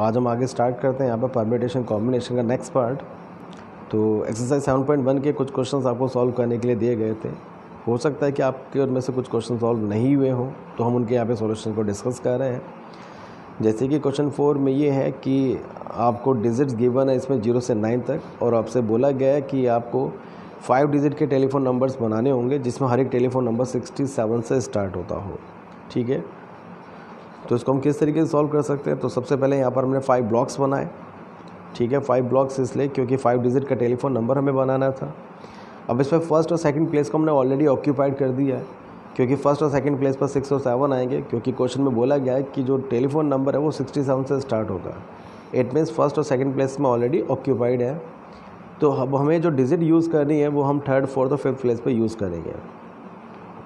आज हम आगे स्टार्ट करते हैं यहाँ पर परम्यूटेशन कॉम्बिनेशन का नेक्स्ट पार्ट। तो एक्सरसाइज 7.1 के कुछ क्वेश्चंस आपको सॉल्व करने के लिए दिए गए थे। हो सकता है कि आपके उनमें से कुछ क्वेश्चन सॉल्व नहीं हुए हों, तो हम उनके यहाँ पे सॉल्यूशन को डिस्कस कर रहे हैं। जैसे कि क्वेश्चन 4 में ये है कि आपको डिजिट्स गिवन है इसमें 0 से 9 तक, और आपसे बोला गया है कि आपको 5 डिजिट के टेलीफोन नंबर्स बनाने होंगे जिसमें हर एक टेलीफोन नंबर 67 से स्टार्ट होता हो। ठीक है, तो इसको हम किस तरीके से सॉल्व कर सकते हैं। तो सबसे पहले यहाँ पर हमने 5 ब्लॉक्स बनाए। ठीक है, 5 ब्लॉक्स इसलिए क्योंकि 5 डिजिट का टेलीफोन नंबर हमें बनाना था। अब इसमें फर्स्ट और सेकंड प्लेस को हमने ऑलरेडी ऑक्यूपाइड कर दिया है, क्योंकि फर्स्ट और सेकंड प्लेस पर 6 और 7 आएंगे, क्योंकि क्वेश्चन में बोला गया है कि जो टेलीफोन नंबर है वो 67 से स्टार्ट होगा। इट मीन्स फर्स्ट और सेकंड प्लेस में ऑलरेडी ऑक्यूपाइड है। तो अब हमें जो डिजिट यूज़ करनी है वो हम थर्ड, फोर्थ और फिफ्थ प्लेस पर यूज़ करेंगे।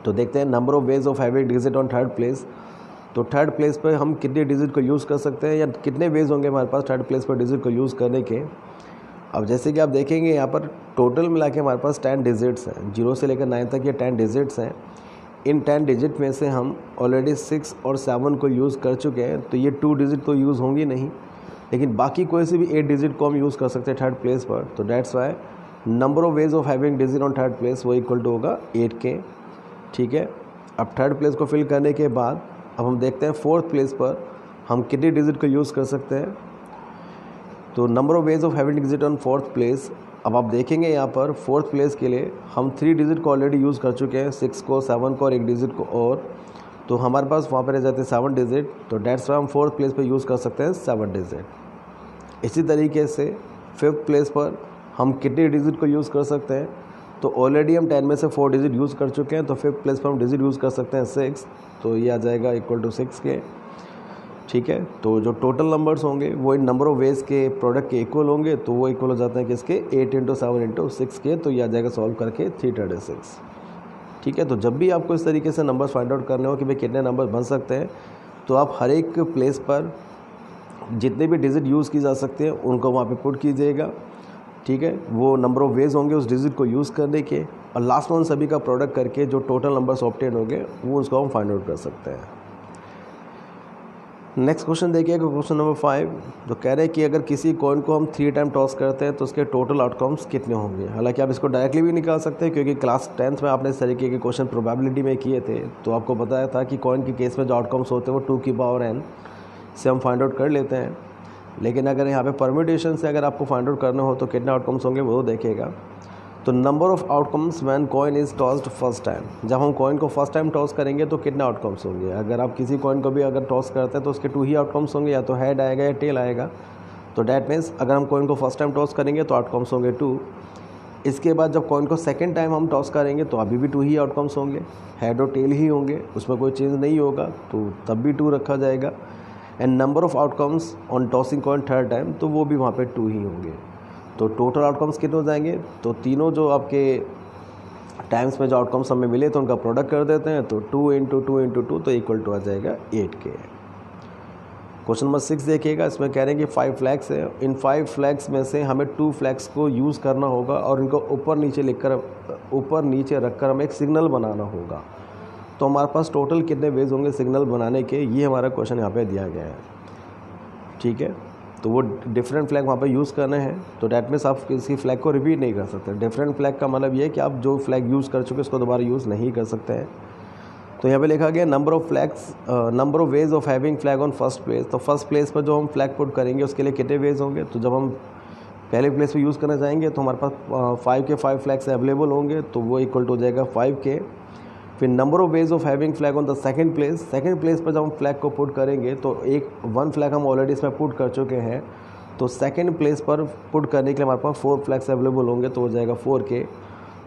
तो देखते हैं number of ways of having digit on third place. तो थर्ड प्लेस पर हम कितने डिजिट को यूज़ कर सकते हैं, या कितने वेज होंगे हमारे पास थर्ड प्लेस पर डिजिट को यूज़ करने के। अब जैसे कि आप देखेंगे यहाँ पर टोटल मिला के हमारे पास 10 डिजिट्स हैं, 0 से लेकर 9 तक ये 10 डिजिट्स हैं। इन 10 डिजिट में से हम ऑलरेडी 6 और 7 को यूज़ कर चुके हैं, तो ये 2 डिजिट तो यूज़ होंगी नहीं, लेकिन बाकी कोई से भी 8 डिजिट को हम यूज़ कर सकते हैं थर्ड प्लेस पर। तो that's why number of ways of having digit on third place वो इक्वल टू होगा 8 के। ठीक है, अब थर्ड प्लेस को फिल करने के बाद अब हम देखते हैं फोर्थ प्लेस पर हम कितने डिजिट को यूज़ कर सकते हैं। तो number of ways of having digit on fourth place, अब आप देखेंगे यहाँ पर फोर्थ प्लेस के लिए हम 3 डिजिट को ऑलरेडी यूज़ कर चुके हैं, 6 को, 7 को और 1 डिजिट को, और तो हमारे पास वहाँ पर रह जाते हैं 7 डिजिट। तो डेट्स वाई हम फोर्थ प्लेस पर यूज़ कर सकते हैं 7 डिजिट। इसी तरीके से फिफ्थ प्लेस पर हम कितने डिजिट को यूज़ कर सकते हैं। तो ऑलरेडी हम 10 में से 4 डिजिट यूज़ कर चुके हैं, तो फिफ्थ प्लेस पर हम डिजिट यूज़ कर सकते हैं 6, तो ये आ जाएगा इक्वल टू 6 के। ठीक है, तो जो टोटल नंबर्स होंगे वो इन नंबर ऑफ वेज के प्रोडक्ट के इक्वल होंगे, तो वो इक्वल हो जाते हैं किसके, 8 × 7 × 6 के। तो ये आ जाएगा सॉल्व करके 336। ठीक है, तो जब भी आपको इस तरीके से नंबर्स फाइंड आउट करने हो कि भाई कितने नंबर बन सकते हैं, तो आप हर एक प्लेस पर जितने भी डिजिट यूज़ की जा सकते हैं उनको वहाँ पे पुट कीजिएगा। ठीक है, वो नंबर ऑफ वेज होंगे उस डिजिट को यूज़ करने के, और लास्ट में उन सभी का प्रोडक्ट करके जो टोटल नंबर्स ऑब्टेन होंगे वो उसको हम फाइंड आउट कर सकते हैं। नेक्स्ट क्वेश्चन देखिएगा, क्वेश्चन नंबर 5, जो कह रहे हैं कि अगर किसी कॉइन को हम 3 टाइम टॉस करते हैं तो उसके टोटल आउटकम्स कितने होंगे। हालांकि आप इसको डायरेक्टली भी निकाल सकते हैं, क्योंकि क्लास 10th में आपने इस तरीके के क्वेश्चन प्रोबेबिलिटी में किए थे, तो आपको बताया था कि कॉइन के केस में जो आउटकम्स होते हैं वो 2 की पावर n से हम फाइंड आउट कर लेते हैं। लेकिन अगर यहाँ पे परम्यूटेशन से अगर आपको फाइंड आउट करना हो तो कितने आउटकम्स होंगे वो देखेगा। तो number of outcomes when coin is tossed first time, जब हम कॉइन को फर्स्ट टाइम टॉस करेंगे तो कितने आउटकम्स होंगे। अगर आप किसी कॉइन को भी अगर टॉस करते हैं तो उसके 2 ही आउटकम्स होंगे, या तो हेड आएगा या टेल आएगा। तो डैट मीन्स अगर हम कॉइन को फर्स्ट टाइम टॉस करेंगे तो आउटकम्स होंगे 2। इसके बाद जब कॉइन को सेकेंड टाइम हम टॉस करेंगे तो अभी भी 2 ही आउटकम्स होंगे, हेड और टेल ही होंगे, उसमें कोई चेंज नहीं होगा, तो तब भी 2 रखा जाएगा। And number of outcomes on tossing coin third time, तो वो भी वहाँ पे 2 ही होंगे। तो टोटल आउटकम्स कितने हो जाएंगे, तो तीनों जो आपके टाइम्स में जो आउटकम्स हमें मिले तो उनका प्रोडक्ट कर देते हैं, तो 2 × 2 × 2 तो इक्वल टू आ जाएगा 8 के। क्वेश्चन नंबर 6 देखिएगा, इसमें कह रहे हैं कि 5 फ्लैग्स है। इन 5 फ्लैग्स में से हमें 2 फ्लैग्स को यूज़ करना होगा और इनको ऊपर नीचे रखकर हमें एक सिग्नल बनाना होगा। तो हमारे पास टोटल कितने वेज होंगे सिग्नल बनाने के, ये हमारा क्वेश्चन यहाँ पे दिया गया है। ठीक है, तो वो डिफरेंट फ्लैग वहाँ पे यूज़ करने हैं, तो डैट मीन्स आप किसी फ्लैग को रिपीट नहीं कर सकते। डिफरेंट फ्लैग का मतलब ये है कि आप जो फ्लैग यूज़ कर चुके उसको दोबारा यूज़ नहीं कर सकते हैं। तो यहाँ पे लिखा गया number of ways of having flag on first place. तो फर्स्ट प्लेस पर जो हम फ्लैग पुट करेंगे उसके लिए कितने वेज होंगे। तो जब हम पहले प्लेस पर यूज़ करना चाहेंगे तो हमारे पास 5 के 5 फ्लैग्स अवेलेबल होंगे, तो वो इक्वल टू हो जाएगा 5 के। फिर number of ways of having flag on the second place पर जब हम फ्लैग को पुट करेंगे तो 1 फ्लैग हम ऑलरेडी इसमें पुट कर चुके हैं, तो सेकंड प्लेस पर पुट करने के लिए हमारे पास 4 फ्लैग्स अवेलेबल होंगे, तो हो जाएगा 4 के।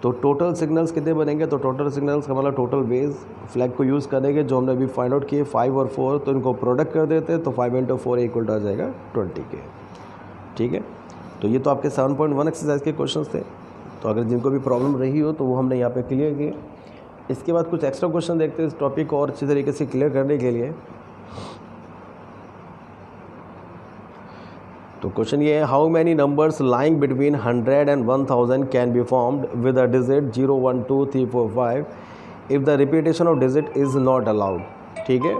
तो टोटल सिग्नल्स कितने बनेंगे, तो टोटल सिग्नल्स का मतलब टोटल वेज फ्लैग को यूज़ करेंगे जो हमने अभी फाइंड आउट किए 5 और 4, तो इनको प्रोडक्ट कर देते हैं, तो 5 × 4 इक्वल टू आ जाएगा 20 के। ठीक है, तो ये तो आपके 7.1 एक्सरसाइज के क्वेश्चंस थे। तो अगर जिनको भी प्रॉब्लम रही हो तो वो हमने यहाँ पे क्लियर किए। इसके बाद कुछ एक्स्ट्रा क्वेश्चन देखते हैं इस टॉपिक को और अच्छी तरीके से क्लियर करने के लिए। तो क्वेश्चन ये है, how many numbers lying between 100 and 1000 can be formed with a digit 0 1 2 3 4 5 if the repetition of digit is not allowed. ठीक है,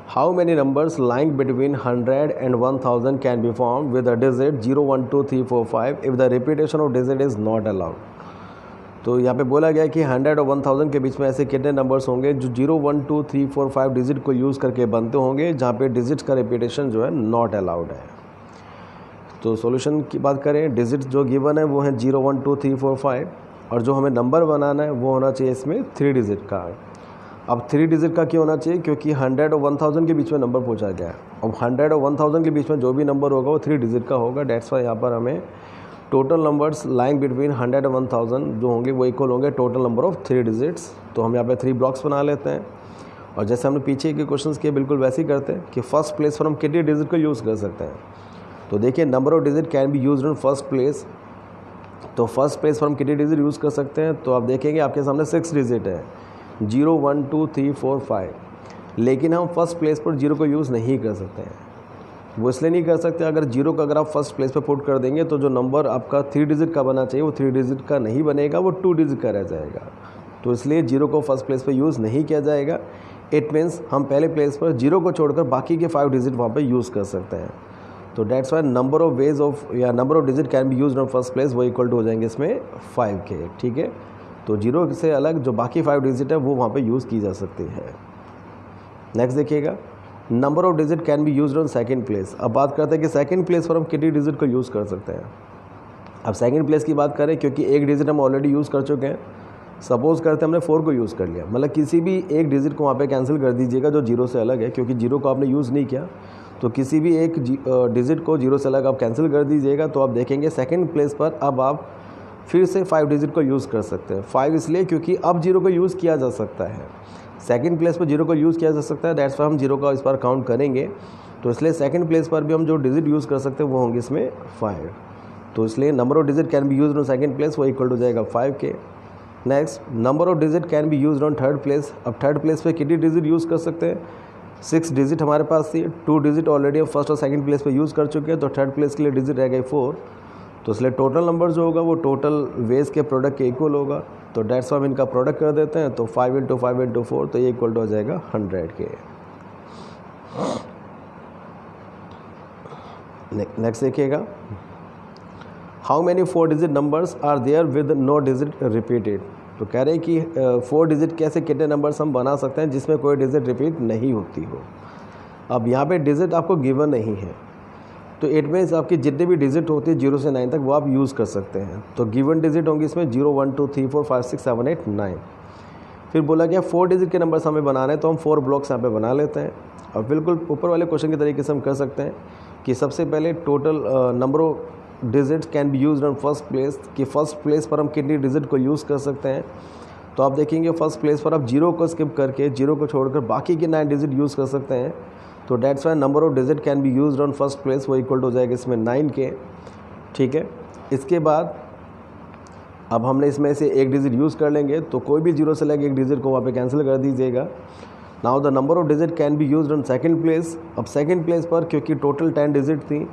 how many numbers lying between 100 and 1000 can be form with a digit 0 1 2 3 4 5 if the repetition of digit is not allowed. तो यहाँ पे बोला गया कि 100 और 1000 के बीच में ऐसे कितने नंबर्स होंगे जो 0 1 2 3 4 5 डिजिट को यूज़ करके बनते होंगे, जहाँ पे डिजिट्स का रिपीटेशन जो है नॉट अलाउड है। तो सॉल्यूशन की बात करें, डिजिट जो गिवन है वो है 0 1 2 3 4 5, और जो हमें नंबर बनाना है वो होना चाहिए इसमें 3 डिजिट का। अब 3 डिजिट का क्यों होना चाहिए? क्योंकि 100 और 1000 के बीच में नंबर पूछा गया है। अब 100 और 1000 के बीच में जो भी नंबर होगा वो 3 डिजिट का होगा। डेट्स वाई यहाँ पर हमें टोटल नंबर्स लाइंग बिटवीन 100 और 1000 जो होंगे वो इक्वल होंगे टोटल नंबर ऑफ 3 डिजिट्स। तो हम यहाँ पे 3 ब्लॉक्स बना लेते हैं, और जैसे हमने पीछे के क्वेश्चंस किए बिल्कुल वैसे ही करते हैं कि फर्स्ट प्लेस पर हम कितने डिजिट को यूज़ कर सकते हैं। तो देखिए, number of digit can be used on first place. तो फर्स्ट प्लेस पर हम कितने डिजिट यूज़ कर सकते हैं? तो आप देखेंगे आपके सामने 6 डिजिट है, 0 1 2 3 4 5, लेकिन हम फर्स्ट प्लेस पर 0 को यूज़ नहीं कर सकते हैं। वो इसलिए नहीं कर सकते, अगर 0 को अगर आप फर्स्ट प्लेस पे पुट कर देंगे तो जो नंबर आपका 3 डिजिट का बना चाहिए वो 3 डिजिट का नहीं बनेगा, वो 2 डिजिट का रह जाएगा। तो इसलिए 0 को फर्स्ट प्लेस पे यूज़ नहीं किया जाएगा। इट मीन्स हम पहले प्लेस पर 0 को छोड़कर बाकी के 5 डिजिट वहाँ पे यूज़ कर सकते हैं। तो that's why number of ways of या number of digit can be use on first place वो इक्वल टू हो जाएंगे इसमें 5 के। ठीक है, तो 0 से अलग जो बाकी 5 डिजिट है वो वहाँ पे यूज़ की जा सकती है। नेक्स्ट देखिएगा, number of digit can be use on second place. अब बात करते हैं कि सेकंड प्लेस पर हम कितनी डिजिट को यूज़ कर सकते हैं। अब सेकंड प्लेस की बात करें, क्योंकि एक डिजिट हम ऑलरेडी यूज़ कर चुके हैं। सपोज करते हैं हमने 4 को यूज़ कर लिया, मतलब किसी भी एक डिजिट को वहाँ पे कैंसिल कर दीजिएगा जो 0 से अलग है, क्योंकि 0 को आपने यूज़ नहीं किया। तो किसी भी एक डिजिट को 0 से अलग आप कैंसिल कर दीजिएगा, तो आप देखेंगे सेकंड प्लेस पर अब आप फिर से 5 डिजिट को यूज़ कर सकते हैं। 5 इसलिए क्योंकि अब 0 को यूज़ किया जा सकता है, सेकंड प्लेस पर 0 को यूज़ किया जा सकता है। दैट्स वाई हम 0 का इस बार काउंट करेंगे। तो इसलिए सेकंड प्लेस पर भी हम जो डिजिट यूज़ कर सकते हैं वो होंगे इसमें 5। तो इसलिए number of digit can be used on second place वो इक्वल टू जाएगा 5 के। Next, number of digit can be used on third place. अब थर्ड प्लेस पे कितनी डिजिट यूज़ कर सकते हैं? 6 डिजिट हमारे पास थी, 2 डिजिट ऑलरेडी हम फर्स्ट और सेकंड प्लेस पे यूज़ कर चुके हैं, तो थर्ड प्लेस के लिए डिजिट रह गए 4। तो इसलिए टोटल नंबर जो होगा वो टोटल वेज के प्रोडक्ट के इक्वल होगा। तो डेट्स वाई हम इनका प्रोडक्ट कर देते हैं, तो 5 × 5 × 4, तो ये इक्वल टू हो जाएगा 100 के। नेक्स्ट देखिएगा, how many 4 digit numbers are there with no digit repeated. तो कह रहे हैं कि 4 डिजिट कैसे कितने नंबर्स हम बना सकते हैं जिसमें कोई डिजिट रिपीट नहीं होती हो। अब यहाँ पे डिजिट आपको गिवन नहीं है, तो इट मीन्स आपकी जितने भी डिजिट होती है 0 से 9 तक वो आप यूज़ कर सकते हैं। तो गिवन डिजिट होंगे इसमें 0 1 2 3 4 5 6 7 8 9। फिर बोला गया 4 डिजिट के नंबर्स हमें बनाने हैं, तो हम 4 ब्लॉक्स यहाँ पे बना लेते हैं। अब बिल्कुल ऊपर वाले क्वेश्चन के तरीके से हम कर सकते हैं कि सबसे पहले total number of digits can be used on first place, कि फर्स्ट प्लेस पर हम कितनी डिजिट को यूज़ कर सकते हैं। तो आप देखेंगे फर्स्ट प्लेस पर आप 0 को स्किप करके 0 को छोड़कर बाकी के 9 डिजिट यूज़ कर सकते हैं। तो that's why number of digit can be used on first place वो इक्वल टू हो जाएगा इसमें 9 के। ठीक है, इसके बाद अब हमने इसमें से एक डिजिट यूज़ कर लेंगे, तो कोई भी 0 से लगे एक डिजिट को वहाँ पे कैंसिल कर दीजिएगा। Now the number of digit can be used on second place. अब सेकंड प्लेस पर क्योंकि टोटल 10 डिजिट थी,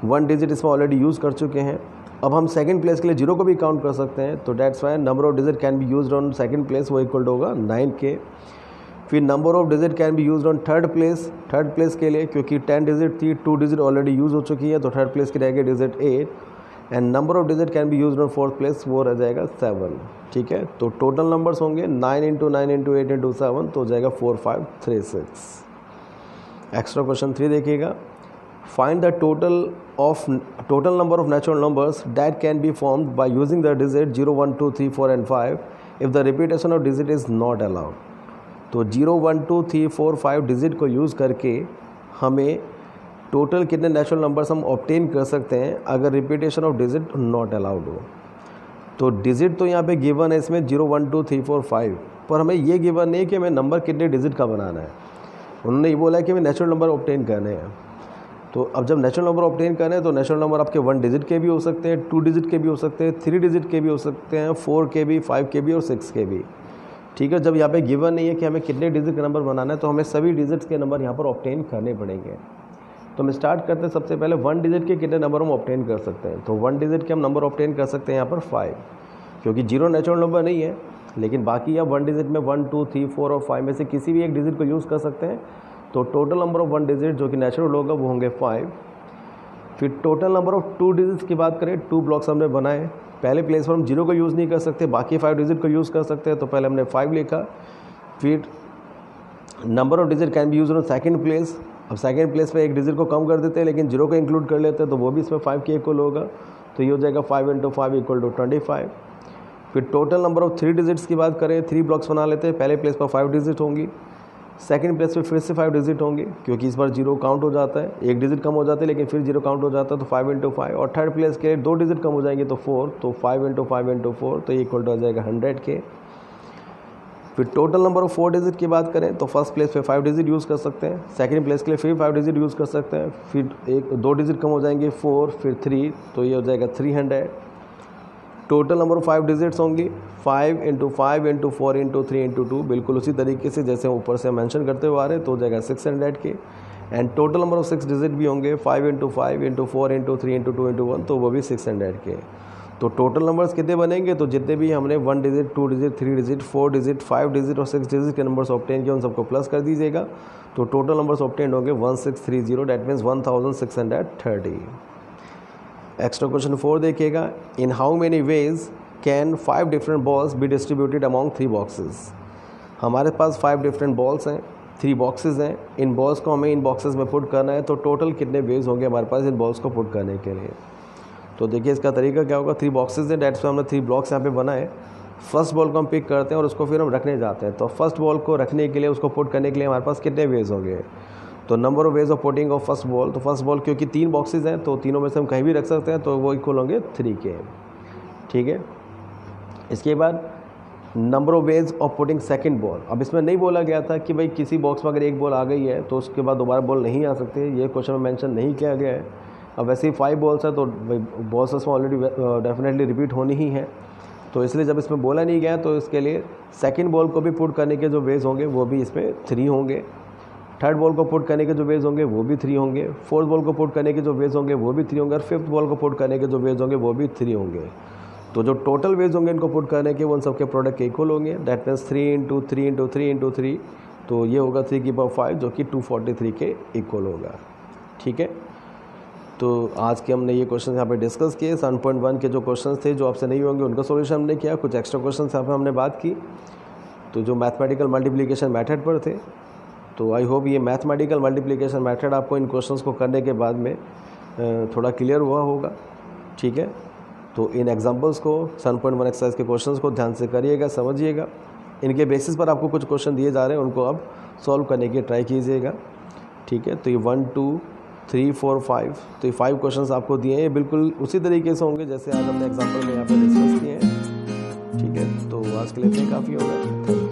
1 डिजिट इसमें ऑलरेडी यूज़ कर चुके हैं, अब हम सेकंड प्लेस के लिए 0 को भी काउंट कर सकते हैं। तो that's why number of digit can be used on second place वो इक्वल टू होगा 9 के। फिर number of digit can be used on third place. Third place के लिए क्योंकि 10 डिजिट थी, 2 डिजिट ऑलरेडी यूज़ हो चुकी है, तो थर्ड प्लेस की रहेगी digit 8। And number of digit can be used on fourth place वो रह जाएगा 7। ठीक है, तो टोटल नंबर्स होंगे 9 × 9 × 8 × 7, तो हो जाएगा 4 5 3 6। एक्स्ट्रा क्वेश्चन 3 देखिएगा, find the total number of natural numbers that can be formed by using the digit 0 1 2 3 4 and 5 if the repetition of digit is not allowed. तो 0 1 2 3 4 5 डिजिट को यूज़ करके हमें टोटल कितने नेचुरल नंबर्स हम obtain कर सकते हैं अगर repetition of digit not allowed हो। तो डिजिट तो यहाँ पे गिवन है इसमें 0 1 2 3 4 5, पर हमें ये गिवन नहीं कि हमें नंबर कितने डिजिट का बनाना है। उन्होंने ये बोला है कि हमें नेचुरल नंबर ऑब्टेन करने हैं। तो अब जब नेचुरल नंबर ऑब्टेन करने हैं तो नेचुरल नंबर आपके 1 डिजिट के भी हो सकते हैं, 2 डिजिट के भी हो सकते हैं, 3 डिजिट के भी हो सकते हैं, 4 के भी, 5 के भी और 6 के भी। ठीक है, जब यहाँ पे गिवन नहीं है कि हमें कितने डिजिट का नंबर बनाना है, तो हमें सभी डिजिट्स के नंबर यहाँ पर ऑब्टेन करने पड़ेंगे। तो हम स्टार्ट करते हैं सबसे पहले 1 डिजिट के कितने नंबर हम ऑब्टेन कर सकते हैं। तो 1 डिजिट के हम नंबर ऑब्टेन कर सकते हैं यहाँ पर 5, क्योंकि 0 नेचुरल नंबर नहीं है, लेकिन बाकी आप 1 डिजिट में 1 2 3 4 और 5 में से किसी भी एक डिजिट को यूज़ कर सकते हैं। तो टोटल नंबर ऑफ 1 डिजिट जो कि नेचुरल होगा वो होंगे 5। फिर टोटल नंबर ऑफ 2 डिजिट्स की बात करें, 2 ब्लॉक्स हमने बनाए। पहले प्लेस पर हम 0 को यूज़ नहीं कर सकते, बाकी 5 डिजिट को यूज़ कर सकते हैं, तो पहले हमने 5 लिखा। फिर number of digit can be use on second place. अब सेकंड प्लेस पे एक डिजिट को कम कर देते हैं लेकिन 0 को इंक्लूड कर लेते हैं, तो वो भी इसमें 5 के इक्वल होगा, तो ये हो जाएगा 5 × 5 = 25। फिर टोटल नंबर ऑफ 3 डिजिट्स की बात करें, 3 ब्लॉक्स बना लेते हैं। पहले प्लेस पर 5 डिजिट होंगी, सेकंड प्लेस पे फिर से 5 डिजिट होंगे क्योंकि इस बार 0 काउंट हो जाता है, एक डिजिट कम हो जाता है लेकिन फिर 0 काउंट हो जाता है, तो 5 × 5। और थर्ड प्लेस के 2 डिजिट कम हो जाएंगे तो 4, तो 5 × 5 × 4, तो ये इक्वल हो जाएगा 100 के। फिर टोटल नंबर ऑफ 4 डिजिट की बात करें तो फर्स्ट प्लेस पे 5 डिजिट यूज़ कर सकते हैं, सेकंड प्लेस के लिए फिर 5 डिजिट यूज़ कर सकते हैं, फिर 2 डिजिट कम हो जाएंगे 4, फिर 3, तो ये हो जाएगा 300। टोटल नंबर ऑफ 5 डिजिट्स होंगी 5 × 5 × 4 × 3 × 2, बिल्कुल उसी तरीके से जैसे ऊपर से मेंशन करते हुए आ रहे हैं, तो हो जाएगा 600 के। And total number of 6 digit भी होंगे 5 × 5 × 4 × 3 × 2 × 1, तो वो भी 600 के। तो टोटल नंबर्स कितने बनेंगे, तो जितने भी हमने 1 digit, 2 digit, 3 digit, 4 digit, 5 digit और 6 डिजिट के नंबर्स ऑब्टेन किए उन सबको प्लस कर दीजिएगा, तो टोटल नंबर्स ऑब्टेन होंगे 1630, दैट मीन्स 1630। एक्स्ट्रा क्वेश्चन 4 देखिएगा, in how many ways can 5 different balls be distributed among 3 boxes. हमारे पास 5 डिफरेंट बॉल्स हैं, 3 बॉक्सेस हैं, इन बॉल्स को हमें इन बॉक्सेस में पुट करना है, तो टोटल कितने वेज होंगे हमारे पास इन बॉल्स को पुट करने के लिए। तो देखिए इसका तरीका क्या होगा, 3 बॉक्सेस हैं, डेट्स पे हमने 3 ब्लॉक्स यहाँ पे बनाए। फर्स्ट बॉल को हम पिक करते हैं और उसको फिर हम रखने जाते हैं, तो फर्स्ट बॉल को रखने के लिए, उसको पुट करने के लिए हमारे पास कितने वेज होंगे, तो number of ways of putting of first ball, तो फर्स्ट बॉल क्योंकि 3 बॉक्सेस हैं तो तीनों में से हम कहीं भी रख सकते हैं, तो वो इक्वल होंगे 3 के। ठीक है, इसके बाद number of ways of putting second ball. अब इसमें नहीं बोला गया था कि भाई किसी बॉक्स में अगर एक बॉल आ गई है तो उसके बाद दोबारा बॉल नहीं आ सकते, ये क्वेश्चन में मेंशन नहीं किया गया है। अब वैसे ही 5 बॉल्स है तो बॉल्स उसमें ऑलरेडी डेफिनेटली रिपीट होनी ही है, तो इसलिए जब इसमें बोला नहीं गया तो इसके लिए सेकंड बॉल को भी पुट करने के जो वेज होंगे वो भी इसमें 3 होंगे, थर्ड बॉल को पुट करने के जो वेज होंगे वो भी 3 होंगे, फोर्थ बॉल को पुट करने के जो वेज होंगे वो भी 3 होंगे, और फिफ्थ बॉल को पुट करने के जो वेज होंगे वो भी 3 होंगे। तो जो टोटल वेज होंगे इनको पुट करने के वो उन सबके प्रोडक्ट के इक्वल होंगे, दैट मीन्स 3 × 3 × 3 × 3, तो ये होगा 3 की पावर 5 जो कि 243 के इक्वल होगा। ठीक है, तो आज के हमने ये क्वेश्चन यहाँ पे डिस्कस किए। 7.1 के जो क्वेश्चंस थे जो आपसे नहीं होंगे उनका सॉल्यूशन हमने किया, कुछ एक्स्ट्रा क्वेश्चंस यहाँ पे हमने बात की, तो जो मैथमेटिकल मल्टीप्लिकेशन मेथड पर थे। तो आई होप ये मैथमेटिकल मल्टीप्लिकेशन मेथड आपको इन क्वेश्चंस को करने के बाद में थोड़ा क्लियर हुआ होगा। ठीक है, तो इन एग्जांपल्स को 7.1 एक्सरसाइज के क्वेश्चंस को ध्यान से करिएगा, समझिएगा, इनके बेसिस पर आपको कुछ क्वेश्चन दिए जा रहे हैं उनको आप सॉल्व करने की ट्राई कीजिएगा। ठीक है, तो ये 1 2 3 4 5, तो ये 5 क्वेश्चंस आपको दिए हैं, बिल्कुल उसी तरीके से होंगे जैसे आज हमने एग्जाम्पल में यहाँ पे डिस्कस किए हैं। ठीक है, तो आज के लिए इतना काफ़ी होगा।